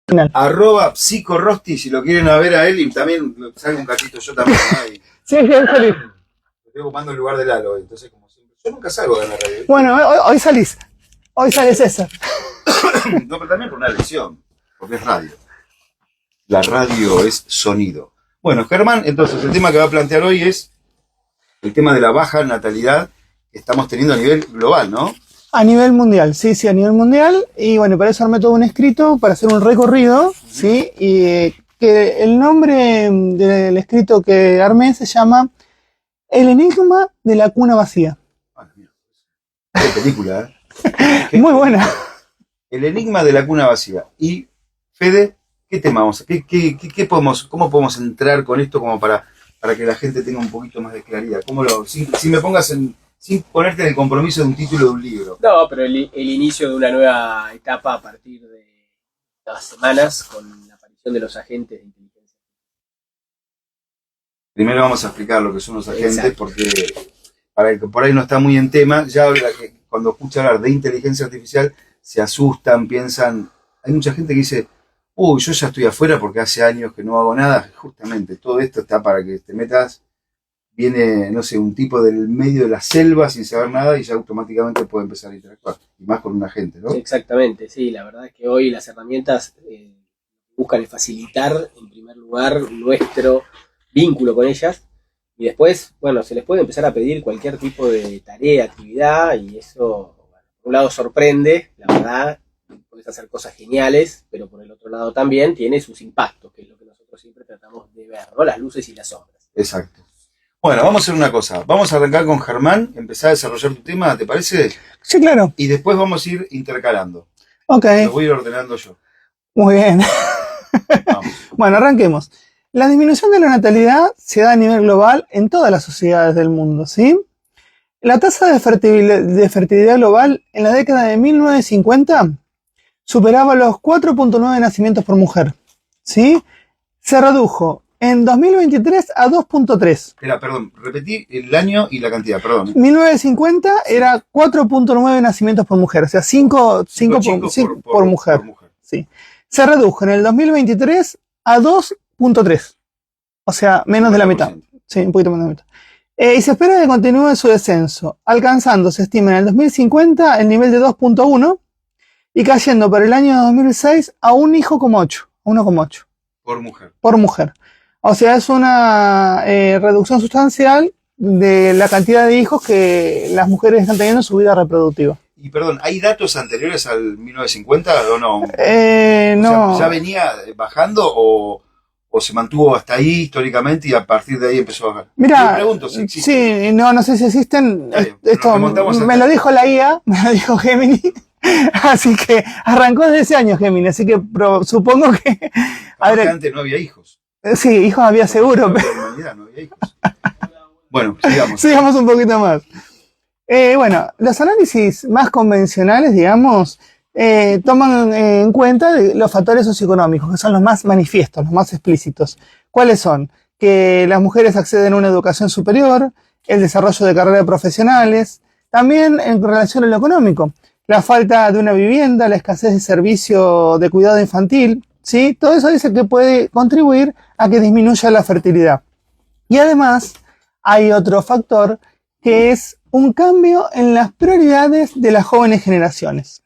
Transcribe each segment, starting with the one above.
@psicorosti, si lo quieren a ver a él, y también salgo un cachito yo también, ¿no? Y Sí, salís. estoy ocupando el lugar de Lalo, entonces como siempre. Yo nunca salgo de la radio. Bueno, hoy salís. Hoy sale César. No, pero también por una lesión, porque es radio. La radio es sonido. Bueno, Germán, entonces el tema que va a plantear hoy es el tema de la baja natalidad que estamos teniendo a nivel global, ¿no? A nivel mundial, sí, a nivel mundial. Y bueno, para eso armé todo un escrito, para hacer un recorrido, ¿sí? Y que el nombre del escrito que armé se llama El enigma de la cuna vacía. Ah, mira, qué película, ¿eh? Muy buena. El enigma de la cuna vacía. Y, Fede, ¿qué tema vamos a cómo podemos entrar con esto como para que la gente tenga un poquito más de claridad? Si me pongas sin ponerte en el compromiso de un título de un libro. No, pero el inicio de una nueva etapa a partir de las semanas con la aparición de los agentes de inteligencia. Primero vamos a explicar lo que son los agentes. Exacto. Porque para el que por ahí no está muy en tema, ya cuando escucha hablar de inteligencia artificial se asustan, piensan. Hay mucha gente que dice, uy, yo ya estoy afuera porque hace años que no hago nada. Justamente, todo esto está para que te metas. Viene, no sé, un tipo del medio de la selva sin saber nada y ya automáticamente puede empezar a interactuar. Y más con un agente, ¿no? Exactamente, sí. La verdad es que hoy las herramientas buscan facilitar, en primer lugar, nuestro vínculo con ellas. Y después, bueno, se les puede empezar a pedir cualquier tipo de tarea, actividad, y eso, bueno, por un lado sorprende, la verdad, puedes hacer cosas geniales, pero por el otro lado también tiene sus impactos, que es lo que nosotros siempre tratamos de ver, ¿no? Las luces y las sombras. Exacto. Bueno, vamos a hacer una cosa. Vamos a arrancar con Germán, empezar a desarrollar tu tema, ¿te parece? Sí, claro. Y después vamos a ir intercalando. Ok. Lo voy a ir ordenando yo. Muy bien. Bueno, arranquemos. La disminución de la natalidad se da a nivel global en todas las sociedades del mundo, ¿sí? La tasa de fertilidad global en la década de 1950 superaba los 4.9 nacimientos por mujer, ¿sí? Se redujo en 2023 a 2.3. Espera, perdón, repetí el año y la cantidad, perdón. 1950 era 4.9 nacimientos por mujer, o sea, 5 por mujer. Sí. Se redujo en el 2023 a 2.3, o sea, menos de la mitad. Sí, un poquito menos de la mitad. Y se espera que continúe su descenso, alcanzando, se estima, en el 2050 el nivel de 2.1 y cayendo para el año 2006 a 1,8. Por mujer. O sea, es una reducción sustancial de la cantidad de hijos que las mujeres están teniendo en su vida reproductiva. Y perdón, ¿hay datos anteriores al 1950 o no? No. Sea, ¿ya venía bajando o se mantuvo hasta ahí históricamente y a partir de ahí empezó a bajar? Mira, me pregunto si existen. Sí, no sé si existen. Esto me lo dijo la IA, me lo dijo Gemini. Así que arrancó desde ese año Gemini, así que supongo que... Antes no había hijos. Sí, hijos había seguro. Pero... En la humanidad no había hijos. Bueno, sigamos. Sigamos un poquito más. Bueno, los análisis más convencionales, digamos, toman en cuenta los factores socioeconómicos, que son los más manifiestos, los más explícitos. ¿Cuáles son? Que las mujeres acceden a una educación superior, el desarrollo de carreras profesionales, también en relación a lo económico, la falta de una vivienda, la escasez de servicio de cuidado infantil, ¿sí? Todo eso dice que puede contribuir a que disminuya la fertilidad. Y además, hay otro factor que es un cambio en las prioridades de las jóvenes generaciones.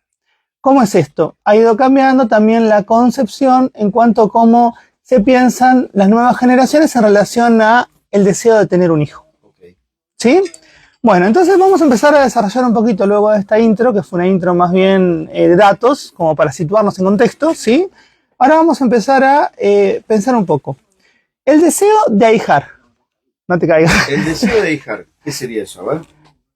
¿Cómo es esto? Ha ido cambiando también la concepción en cuanto a cómo se piensan las nuevas generaciones en relación a el deseo de tener un hijo. ¿Sí? Bueno, entonces vamos a empezar a desarrollar un poquito luego de esta intro, que fue una intro más bien de datos, como para situarnos en contexto, ¿sí? Ahora vamos a empezar a pensar un poco. El deseo de ahijar. No te caigas. El deseo de ahijar. ¿Qué sería eso? A ver.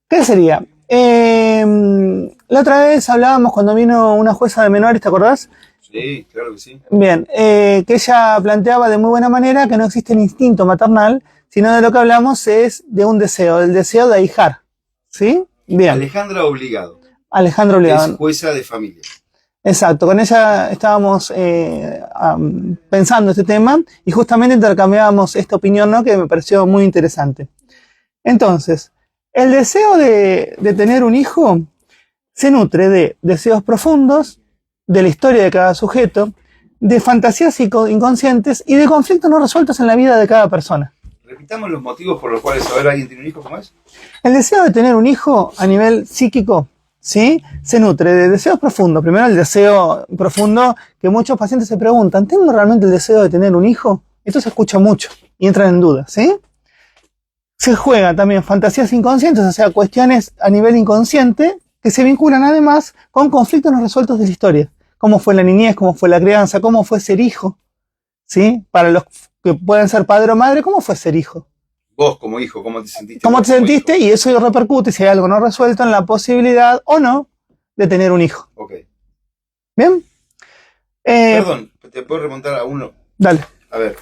¿Qué sería? La otra vez hablábamos cuando vino una jueza de menores, ¿te acordás? Sí, claro que sí. Bien, que ella planteaba de muy buena manera que no existe el instinto maternal, sino de lo que hablamos es de un deseo, del deseo de ahijar. ¿Sí? Bien. Alejandra Obligado. Alejandra Obligado. Es jueza de familia. Exacto, con ella estábamos pensando este tema y justamente intercambiábamos esta opinión, ¿no? Que me pareció muy interesante. Entonces, el deseo de tener un hijo se nutre de deseos profundos, de la historia de cada sujeto, de fantasías inconscientes y de conflictos no resueltos en la vida de cada persona. Repitamos los motivos por los cuales ahora alguien tiene un hijo, ¿cómo es? El deseo de tener un hijo a nivel psíquico, ¿sí? Se nutre de deseos profundos. Primero, el deseo profundo que muchos pacientes se preguntan, ¿tengo realmente el deseo de tener un hijo? Esto se escucha mucho y entran en duda, ¿sí? Se juega también fantasías inconscientes, o sea, cuestiones a nivel inconsciente que se vinculan además con conflictos no resueltos de la historia. Cómo fue la niñez, cómo fue la crianza, cómo fue ser hijo, ¿sí? Para los que pueden ser padre o madre, ¿cómo fue ser hijo? Vos como hijo, ¿cómo te sentiste? ¿Cómo te sentiste? Y eso repercute, si hay algo no resuelto, en la posibilidad o no de tener un hijo. Ok. ¿Bien? Perdón, te puedo remontar a uno. Dale. A ver,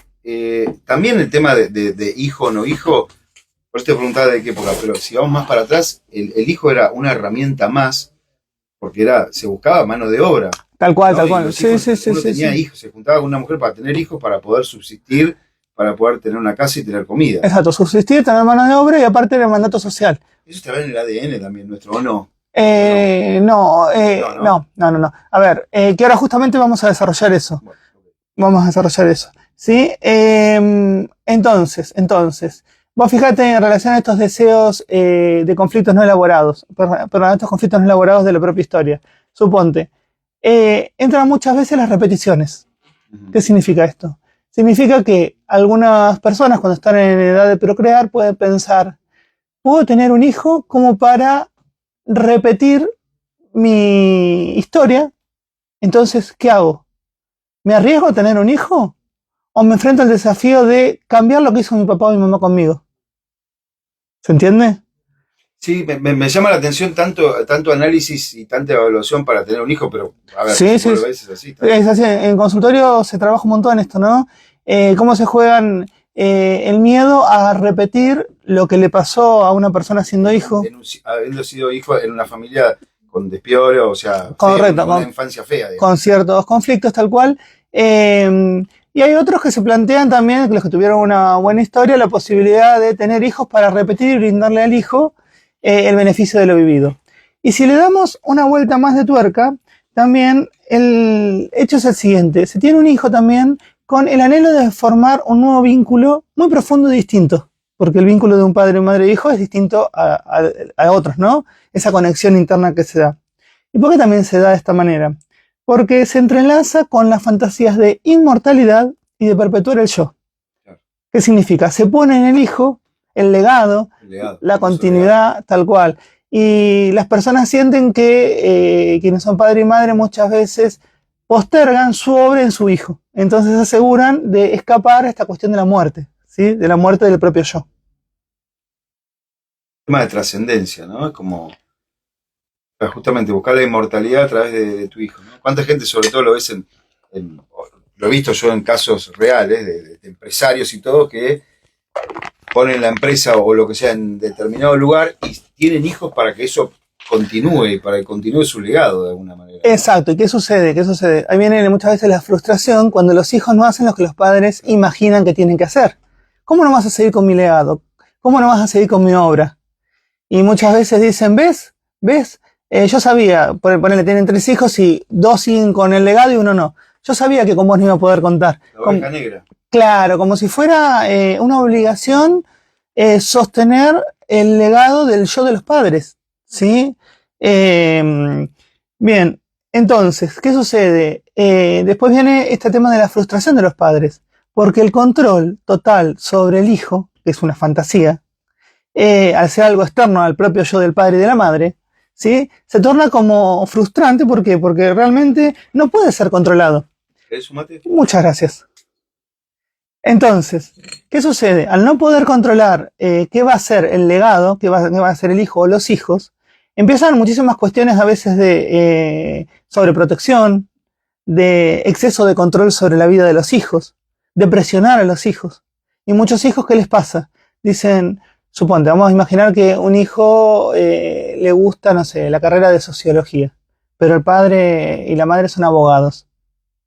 también el tema de hijo o no hijo, por eso te preguntaba de qué época, pero si vamos más para atrás, el hijo era una herramienta más, porque se buscaba mano de obra. Tal cual, ¿no? tal cual. Sí. Uno tenía hijos, se juntaba con una mujer para tener hijos, para poder subsistir, para poder tener una casa y tener comida. Exacto, subsistir, tener mano de obra y aparte el mandato social. Eso estaba en el ADN también, nuestro, ¿o no? No. A ver, que ahora justamente vamos a desarrollar eso. Bueno, okay. Vamos a desarrollar eso. ¿Sí? Entonces, vos fíjate en relación a estos deseos de conflictos no elaborados, perdón, estos conflictos no elaborados de la propia historia. Suponte, entran muchas veces las repeticiones. ¿Qué significa esto? Significa que algunas personas cuando están en edad de procrear pueden pensar, ¿puedo tener un hijo como para repetir mi historia? Entonces, ¿qué hago? ¿Me arriesgo a tener un hijo? ¿O me enfrento al desafío de cambiar lo que hizo mi papá o mi mamá conmigo? ¿Se entiende? Sí, me llama la atención tanto análisis y tanta evaluación para tener un hijo, pero a ver, sí. lo ves, es así. Es así. En consultorio se trabaja un montón esto, ¿no? Cómo se juegan el miedo a repetir lo que le pasó a una persona siendo hijo. Habiendo sido hijo en una familia con despiolo, o sea, correcto, fea, con una infancia fea. Digamos. Con ciertos conflictos, tal cual. Y hay otros que se plantean también, los que tuvieron una buena historia, la posibilidad de tener hijos para repetir y brindarle al hijo el beneficio de lo vivido. Y si le damos una vuelta más de tuerca, también el hecho es el siguiente. Se tiene un hijo también con el anhelo de formar un nuevo vínculo muy profundo y distinto. Porque el vínculo de un padre, madre e hijo es distinto a otros, ¿no? Esa conexión interna que se da. ¿Y por qué también se da de esta manera? Porque se entrelaza con las fantasías de inmortalidad y de perpetuar el yo. ¿Qué significa? Se pone en el hijo el legado, la continuidad, tal cual. Y las personas sienten que quienes son padre y madre muchas veces postergan su obra en su hijo. Entonces se aseguran de escapar a esta cuestión de la muerte, ¿sí? De la muerte del propio yo. Tema de trascendencia, ¿no? Es como justamente buscar la inmortalidad a través de tu hijo, ¿no? ¿Cuánta gente, sobre todo lo ves lo he visto yo en casos reales de empresarios y todo, que ponen la empresa o lo que sea en determinado lugar y tienen hijos para que eso continúe, para que continúe su legado de alguna manera, ¿no? Exacto. ¿Y qué sucede? Ahí viene muchas veces la frustración cuando los hijos no hacen lo que los padres imaginan que tienen que hacer. ¿Cómo no vas a seguir con mi legado? ¿Cómo no vas a seguir con mi obra? Y muchas veces dicen, ¿ves? Yo sabía, ponele, tienen 3 hijos y 2 siguen con el legado y 1 no. Yo sabía que con vos no iba a poder contar. La oveja negra. Claro, como si fuera una obligación sostener el legado del yo de los padres, ¿sí? Bien, entonces, ¿qué sucede? Después viene este tema de la frustración de los padres, porque el control total sobre el hijo, que es una fantasía, al ser algo externo al propio yo del padre y de la madre, ¿sí? Se torna como frustrante, ¿por qué? Porque realmente no puede ser controlado. ¿Querés sumate? Muchas gracias. Entonces, ¿qué sucede? Al no poder controlar qué va a ser el legado, qué va a ser el hijo o los hijos, empiezan muchísimas cuestiones a veces de sobreprotección, de exceso de control sobre la vida de los hijos, de presionar a los hijos. Y muchos hijos, ¿qué les pasa? Dicen, suponte, vamos a imaginar que un hijo le gusta, no sé, la carrera de sociología, pero el padre y la madre son abogados.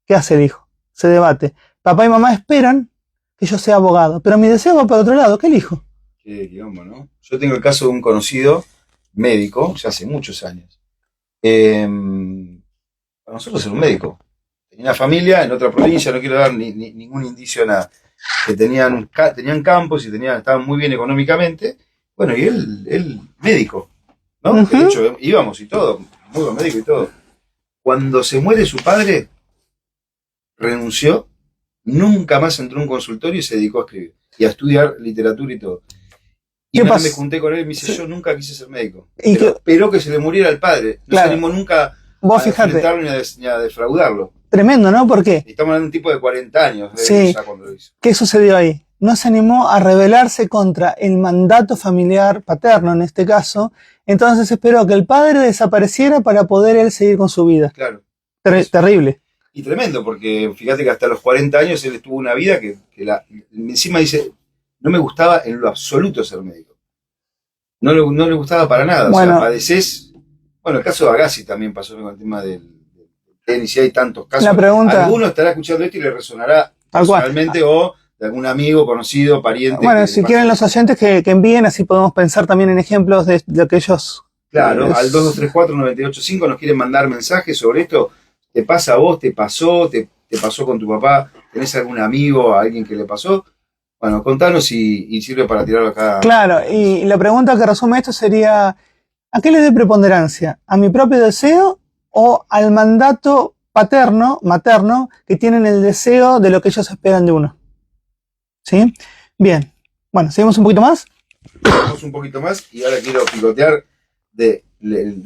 ¿Qué hace el hijo? Se debate. Papá y mamá esperan que yo sea abogado, pero mi deseo va para otro lado. ¿Qué elijo? Qué quilombo, ¿no? Yo tengo el caso de un conocido médico, ya hace muchos años. Para nosotros era un médico. tenía una familia en otra provincia, no quiero dar ningún indicio de nada, que tenían campos y estaban muy bien económicamente. Bueno, y él médico, ¿no? Ujú. Que de hecho íbamos y todo, muy buen médico y todo. Cuando se muere su padre, renunció, nunca más entró en un consultorio y se dedicó a escribir y a estudiar literatura y todo. Y ¿Qué una vez pasó? me junté con él y me dice, Sí. yo nunca quise ser médico. Y Pero esperó que se le muriera el padre. No Claro. se animó nunca Vos a fijate, enfrentarlo ni a defraudarlo. tremendo, ¿no? ¿Por qué? Y estamos hablando de un tipo de 40 años, Sí. ya cuando lo hizo. ¿Qué sucedió ahí? No se animó a rebelarse contra el mandato familiar paterno, en este caso. Entonces esperó que el padre desapareciera para poder él seguir con su vida. Claro. Terrible. Y tremendo, porque fíjate que hasta los 40 años él tuvo una vida que encima dice, no me gustaba en lo absoluto ser médico. No le gustaba para nada. Bueno. O sea, padecés. Bueno, el caso de Agassi también pasó con el tema del tenis, y hay tantos casos. La pregunta, Alguno estará escuchando esto y le resonará tal cual. personalmente o de algún amigo, conocido, pariente. Bueno, que si le quieren pasó. los oyentes que envíen, así podemos pensar también en ejemplos de lo que ellos... Claro, es- al 2234-985 nos quieren mandar mensajes sobre esto. ¿Te pasa a vos? ¿Te pasó? ¿Te pasó con tu papá? ¿Tenés algún amigo, a alguien que le pasó? Bueno, contanos y sirve para tirarlo acá. Claro, y la pregunta que resume esto sería, ¿a qué le doy preponderancia? ¿A mi propio deseo o al mandato materno, que tienen el deseo de lo que ellos esperan de uno? ¿Sí? Bien. Bueno, ¿seguimos un poquito más? Vamos un poquito más y ahora quiero picotear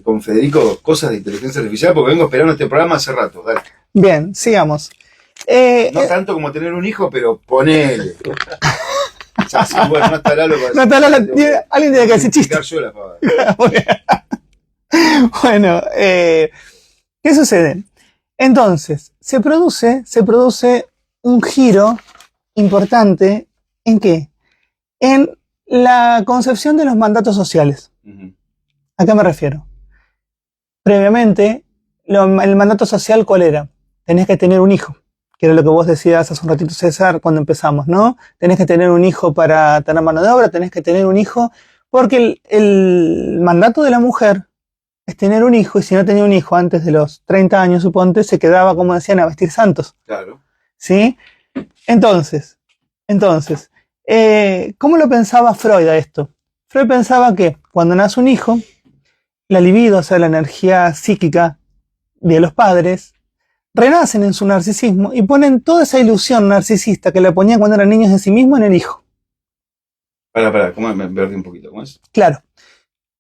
con Federico cosas de inteligencia artificial porque vengo esperando este programa hace rato. Dale. Bien, sigamos. No tanto como tener un hijo, pero ponele. O sea, sí, bueno, no estará lo que No, alguien tiene que decir chiste. Yo la pavada. Bueno, ¿qué sucede? Entonces, se produce un giro importante. ¿En qué? En la concepción de los mandatos sociales. Ujú. ¿A qué me refiero? Previamente, el mandato social, ¿cuál era? Tenés que tener un hijo, que era lo que vos decías hace un ratito, César, cuando empezamos, ¿no? Tenés que tener un hijo para tener mano de obra, tenés que tener un hijo, porque el mandato de la mujer es tener un hijo, y si no tenía un hijo antes de los 30 años, suponte, se quedaba, como decían, a vestir santos, Claro. ¿sí? Entonces, ¿cómo lo pensaba Freud a esto? Freud pensaba que cuando nace un hijo, la libido, o sea, la energía psíquica de los padres, renacen en su narcisismo y ponen toda esa ilusión narcisista que le ponían cuando eran niños de sí mismo en el hijo. Pará, ¿cómo me perdí un poquito? ¿Cómo es? Claro,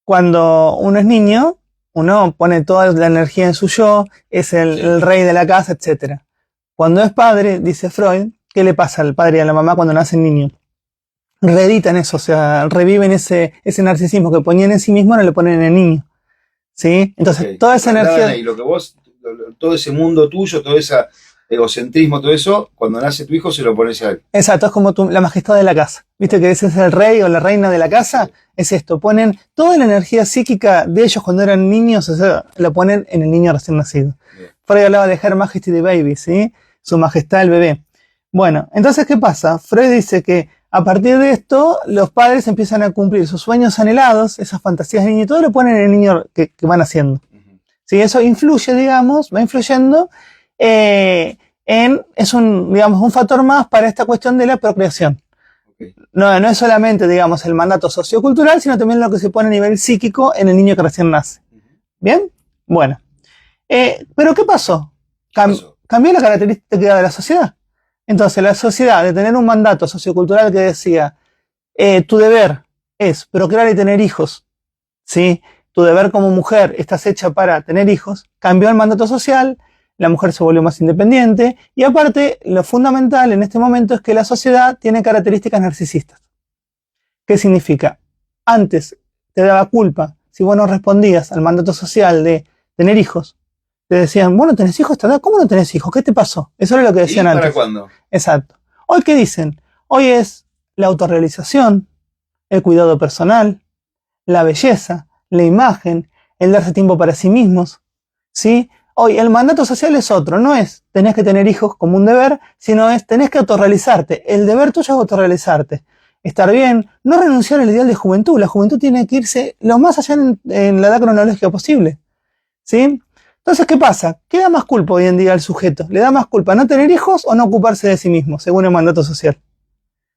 cuando uno es niño, uno pone toda la energía en su yo, es el rey de la casa, etc. Cuando es padre, dice Freud, ¿qué le pasa al padre y a la mamá cuando nace el niño? Reeditan eso, o sea, reviven ese narcisismo que ponían en sí mismo, ahora lo ponen en el niño. ¿Sí? Entonces, Okay. toda esa energía... Y lo que vos, todo ese mundo tuyo, todo ese egocentrismo, todo eso, cuando nace tu hijo se lo pones a él. Exacto, es como la majestad de la casa. ¿Viste que ese es el rey o la reina de la casa? Sí. Es esto, ponen toda la energía psíquica de ellos cuando eran niños, o sea, la ponen en el niño recién nacido. Bien. Freud hablaba de Her Majesty the Baby, ¿sí? Su majestad el bebé. Bueno, entonces, ¿qué pasa? Freud dice que a partir de esto, los padres empiezan a cumplir sus sueños anhelados, esas fantasías de niño, y todo lo ponen en el niño que van haciendo. Uh-huh. ¿Sí? Eso influye, digamos, va influyendo es un factor más para esta cuestión de la procreación. Okay. No es solamente, digamos, el mandato sociocultural, sino también lo que se pone a nivel psíquico en el niño que recién nace. Uh-huh. ¿Bien? Bueno. ¿Pero qué pasó? Cambió la característica de la sociedad. Entonces, la sociedad, de tener un mandato sociocultural que decía, tu deber es procrear y tener hijos, ¿sí? Tu deber como mujer estás hecha para tener hijos, cambió el mandato social, la mujer se volvió más independiente, y aparte, lo fundamental en este momento es que la sociedad tiene características narcisistas. ¿Qué significa? Antes te daba culpa si vos no respondías al mandato social de tener hijos. Te decían, vos no tenés hijos, ¿cómo no tenés hijos? ¿Qué te pasó? Eso era lo que decían ¿Y antes. para cuándo? Exacto. Hoy, ¿qué dicen? Hoy es la autorrealización, el cuidado personal, la belleza, la imagen, el darse tiempo para sí mismos, ¿sí? Hoy el mandato social es otro, no es tenés que tener hijos como un deber, sino es tenés que autorrealizarte. El deber tuyo es autorrealizarte. Estar bien, no renunciar al ideal de juventud. La juventud tiene que irse lo más allá en la edad cronológica posible, ¿sí? Entonces, ¿qué pasa? ¿Qué da más culpa hoy en día al sujeto? ¿Le da más culpa no tener hijos o no ocuparse de sí mismo, según el mandato social?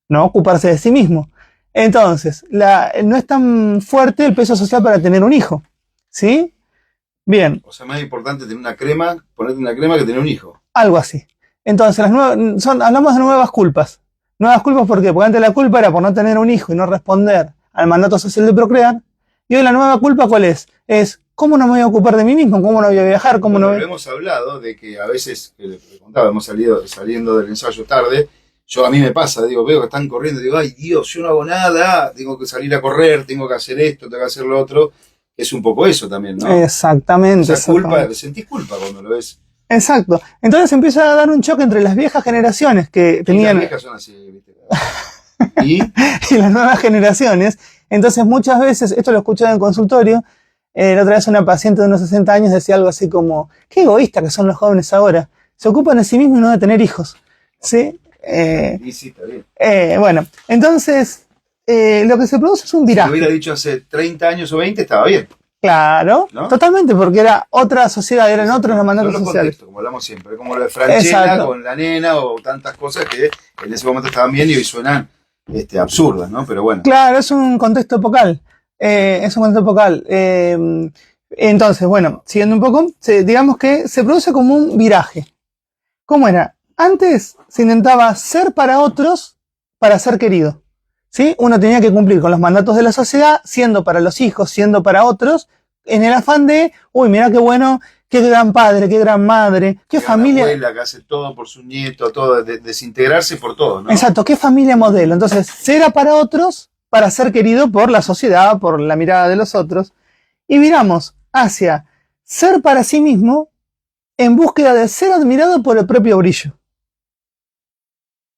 No ocuparse de sí mismo. Entonces, no es tan fuerte el peso social para tener un hijo. ¿Sí? Bien. O sea, más importante tener una crema, ponerte una crema que tener un hijo. Algo así. Entonces, hablamos de nuevas culpas. Nuevas culpas, ¿por qué? Porque antes la culpa era por no tener un hijo y no responder al mandato social de procrear. Y hoy la nueva culpa, ¿cuál es? Es, ¿cómo no me voy a ocupar de mí mismo? ¿Cómo no voy a viajar? ¿Cómo no voy? Hemos hablado de que a veces, que le contaba, hemos saliendo del ensayo tarde, a mí me pasa, digo, veo que están corriendo, digo, ay Dios, yo no hago nada, tengo que salir a correr, tengo que hacer esto, tengo que hacer lo otro. Es un poco eso también, ¿no? Exactamente. Esa culpa, sentís culpa cuando lo ves. Exacto. Entonces empieza a dar un choque entre las viejas generaciones que tenían... Las viejas son así, ¿viste? ¿Y? Y las nuevas generaciones. Entonces muchas veces, esto lo escuché en el consultorio, la otra vez una paciente de unos 60 años decía algo así como, qué egoísta que son los jóvenes ahora, se ocupan de sí mismos y no de tener hijos. ¿Sí? Y sí, está bien. Bueno, entonces lo que se produce es un viraje. Si lo hubiera dicho hace 30 años o 20 estaba bien. Claro, ¿no? Totalmente, porque era otra sociedad, eran otros los mandatos sociales. Como hablamos siempre, como lo de Franchella con la nena o tantas cosas que en ese momento estaban bien y hoy suenan absurdas, ¿no? Pero bueno. Claro, es un contexto epocal. Entonces, bueno, siguiendo un poco, digamos que se produce como un viraje. ¿Cómo era? Antes se intentaba ser para otros para ser querido. ¿Sí? Uno tenía que cumplir con los mandatos de la sociedad, siendo para los hijos, siendo para otros, en el afán de, uy, mirá qué bueno, qué gran padre, qué gran madre, qué familia. Abuela que hace todo por su nieto, todo, desintegrarse por todo, ¿no? Exacto, qué familia modelo. Entonces, ser para otros para ser querido por la sociedad, por la mirada de los otros. Y miramos hacia ser para sí mismo en búsqueda de ser admirado por el propio brillo.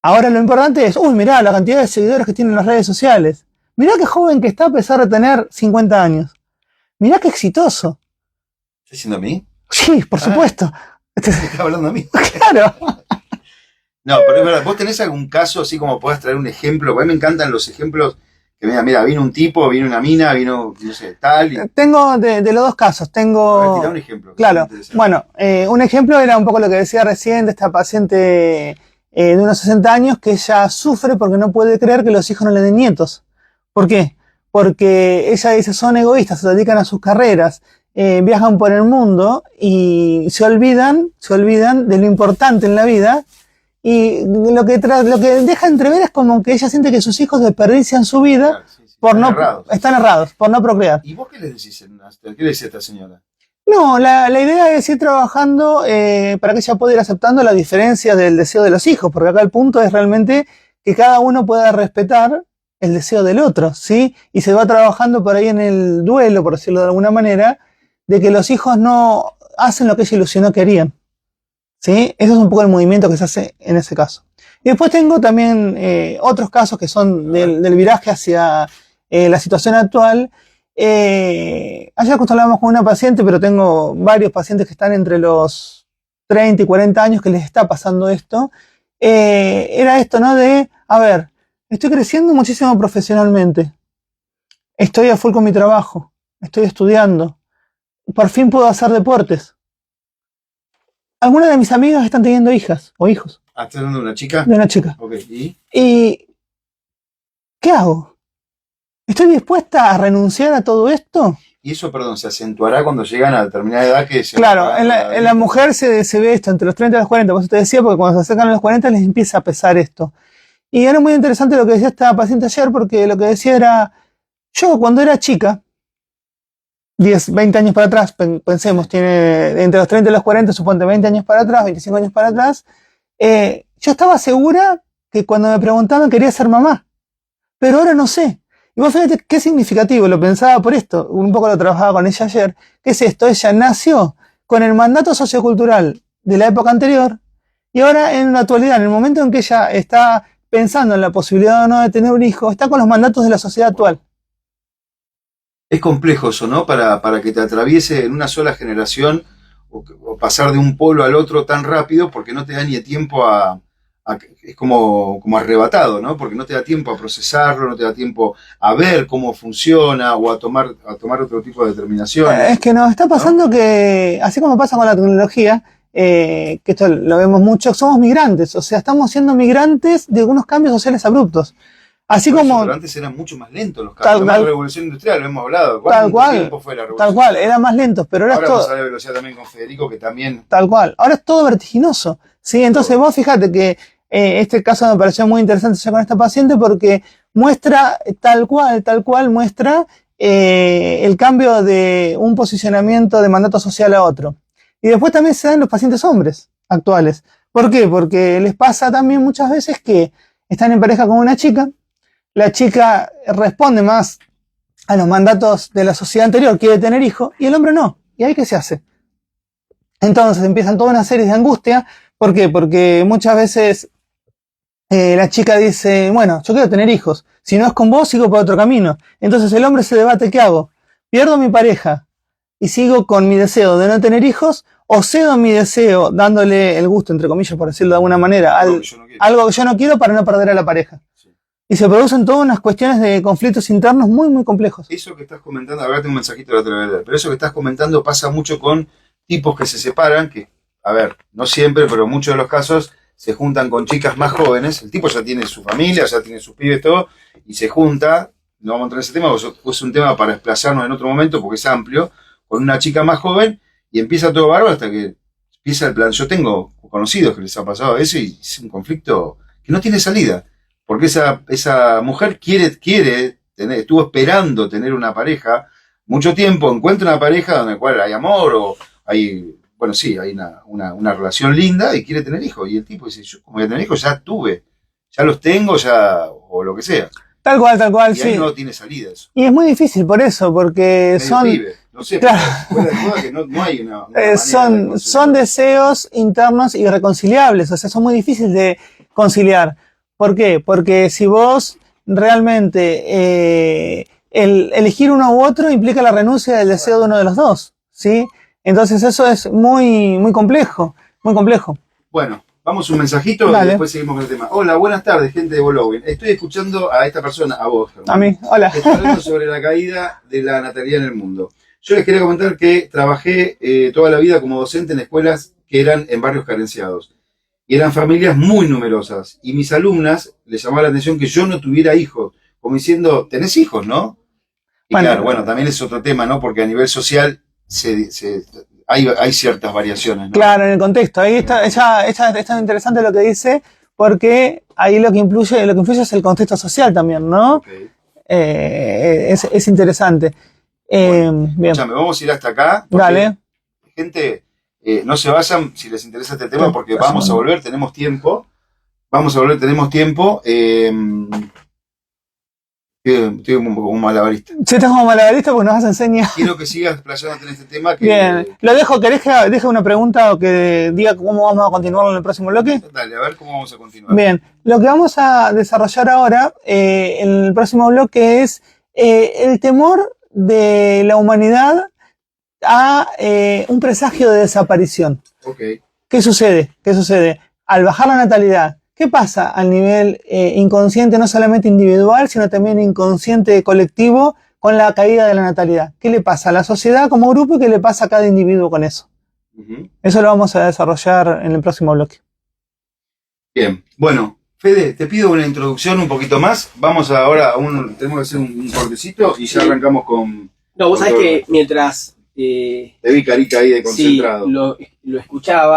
Ahora lo importante es, uy, mirá la cantidad de seguidores que tienen las redes sociales. Mirá qué joven que está a pesar de tener 50 años. Mirá qué exitoso. ¿Estás diciendo a mí? Sí, por supuesto. ¿Estás hablando a mí? Claro. No, pero es verdad, ¿vos tenés algún caso así como podés traer un ejemplo? Porque a mí me encantan los ejemplos que mira, vino un tipo, vino una mina, vino, no sé, tal. Y... Tengo de los dos casos, tengo... Tirá un ejemplo. Claro, bueno, un ejemplo era un poco lo que decía recién de esta paciente... de unos 60 años que ella sufre porque no puede creer que los hijos no le den nietos. ¿Por qué? Porque ella dice son egoístas, se dedican a sus carreras, viajan por el mundo y se olvidan de lo importante en la vida y lo que deja entrever es como que ella siente que sus hijos desperdician su vida. Claro, sí, están errados por no procrear. ¿Y vos qué les decís? ¿Qué le decís a esta señora? No, la idea es ir trabajando para que ella pueda ir aceptando la diferencia del deseo de los hijos, porque acá el punto es realmente que cada uno pueda respetar el deseo del otro, ¿sí? Y se va trabajando por ahí en el duelo, por decirlo de alguna manera, de que los hijos no hacen lo que ella ilusionó que harían, ¿sí? Ese es un poco el movimiento que se hace en ese caso. Y después tengo también otros casos que son del viraje hacia la situación actual. Ayer justo hablábamos con una paciente, pero tengo varios pacientes que están entre los 30 y 40 años que les está pasando esto. Era esto, ¿no? De, a ver, estoy creciendo muchísimo profesionalmente. Estoy a full con mi trabajo. Estoy estudiando. Por fin puedo hacer deportes. Algunas de mis amigas están teniendo hijas o hijos. Ah, ¿estás hablando de una chica? De una chica. Ok, ¿y qué hago? ¿Estoy dispuesta a renunciar a todo esto? Y eso, perdón, se acentuará cuando llegan a determinada edad que se... Claro, en la mujer se ve esto entre los 30 y los 40, por eso te decía, porque cuando se acercan a los 40 les empieza a pesar esto. Y era muy interesante lo que decía esta paciente ayer, porque lo que decía era, yo cuando era chica, 10, 20 años para atrás, pensemos, tiene entre los 30 y los 40, suponte 20 años para atrás, 25 años para atrás, yo estaba segura que cuando me preguntaban quería ser mamá, pero ahora no sé. Y vos fíjate qué significativo, lo pensaba por esto, un poco lo trabajaba con ella ayer. ¿Qué es esto? Ella nació con el mandato sociocultural de la época anterior y ahora en la actualidad, en el momento en que ella está pensando en la posibilidad o no de tener un hijo, está con los mandatos de la sociedad actual. Es complejo eso, ¿no? Para que te atraviese en una sola generación o pasar de un polo al otro tan rápido porque no te da ni tiempo a es como arrebatado, ¿no? Porque no te da tiempo a procesarlo, no te da tiempo a ver cómo funciona o a tomar otro tipo de determinaciones. Es que nos está pasando, ¿no?, que, así como pasa con la tecnología, que esto lo vemos mucho, somos migrantes, o sea, estamos siendo migrantes de algunos cambios sociales abruptos. Así como. Pero antes eran mucho más lentos los cambios. La revolución industrial, lo hemos hablado. ¿Cuánto tiempo fue la revolución? Tal cual, eran más lentos, pero ahora vamos a ver la velocidad también con Federico, que también. Tal cual, ahora es todo vertiginoso. Sí, entonces vos fíjate que este caso me pareció muy interesante ya con esta paciente porque muestra tal cual muestra el cambio de un posicionamiento de mandato social a otro. Y después también se dan los pacientes hombres actuales. ¿Por qué? Porque les pasa también muchas veces que están en pareja con una chica, la chica responde más a los mandatos de la sociedad anterior, quiere tener hijos, y el hombre no. ¿Y ahí qué se hace? Entonces empiezan toda una serie de angustia. ¿Por qué? Porque muchas veces la chica dice, bueno, yo quiero tener hijos, si no es con vos sigo por otro camino. Entonces el hombre se debate, ¿qué hago? ¿Pierdo a mi pareja y sigo con mi deseo de no tener hijos, o cedo mi deseo dándole el gusto, entre comillas, por decirlo de alguna manera, algo que yo no quiero para no perder a la pareja? Sí. Y se producen todas unas cuestiones de conflictos internos muy, muy complejos. Eso que estás comentando, ahora tengo un mensajito de la televisión, pero eso que estás comentando pasa mucho con tipos que se separan, que, a ver, no siempre, pero en muchos de los casos se juntan con chicas más jóvenes, el tipo ya tiene su familia, ya tiene sus pibes, todo, y se junta, no vamos a entrar en ese tema, porque es un tema para desplazarnos en otro momento, porque es amplio, con una chica más joven, y empieza todo bárbaro hasta que empieza el plan. Yo tengo conocidos que les ha pasado eso, y es un conflicto que no tiene salida, porque esa mujer quiere tener, estuvo esperando tener una pareja mucho tiempo, encuentra una pareja donde cual hay amor, o hay... Bueno, sí, hay una relación linda y quiere tener hijos. Y el tipo dice, yo como voy a tener hijos, ya tuve, ya los tengo, ya, o lo que sea. Tal cual, y sí. ahí no tiene salida eso. Y es muy difícil por eso, porque medio son... Pibe. No sé, claro, fuera de moda que no hay una son deseos internos irreconciliables, o sea, son muy difíciles de conciliar. ¿Por qué? Porque si vos realmente el elegir uno u otro implica la renuncia del deseo de uno de los dos, ¿sí? Entonces eso es muy, muy complejo, muy complejo. Bueno, vamos un mensajito y después seguimos con el tema. Hola, buenas tardes, gente de Bologna. Estoy escuchando a esta persona, a vos, Germán. A mí, hola. Está hablando sobre la caída de la natalidad en el mundo. Yo les quería comentar que trabajé toda la vida como docente en escuelas que eran en barrios carenciados. Y eran familias muy numerosas. Y mis alumnas les llamaba la atención que yo no tuviera hijos. Como diciendo, tenés hijos, ¿no? Y claro, bueno, también es otro tema, ¿no? Porque a nivel social hay ciertas variaciones, ¿no? Claro, en el contexto. Ahí está interesante lo que dice, porque ahí lo que influye es el contexto social también, ¿no? Okay. Es interesante. Bueno, bien. Escúchame, vamos a ir hasta acá. Dale. Gente, no se vayan si les interesa este tema, porque vamos a volver, tenemos tiempo. Tenemos tiempo. Estoy como malabarista. Sí, estás como malabarista porque nos vas a enseñar. Quiero que sigas explayándote en este tema. Bien, lo dejo. ¿Querés que deje una pregunta o que diga cómo vamos a continuarlo en el próximo bloque? Dale, a ver cómo vamos a continuar. Bien, lo que vamos a desarrollar ahora en el próximo bloque es el temor de la humanidad a un presagio de desaparición. Okay. ¿Qué sucede? Al bajar la natalidad, ¿qué pasa al nivel inconsciente, no solamente individual, sino también inconsciente colectivo, con la caída de la natalidad? ¿Qué le pasa a la sociedad como grupo y qué le pasa a cada individuo con eso? Eso lo vamos a desarrollar en el próximo bloque. Bien, bueno, Fede, te pido una introducción un poquito más. Vamos ahora tenemos que hacer un cortecito y ya arrancamos con... No, vos sabés que mientras... te vi carita ahí de concentrado. Sí, lo escuchaba.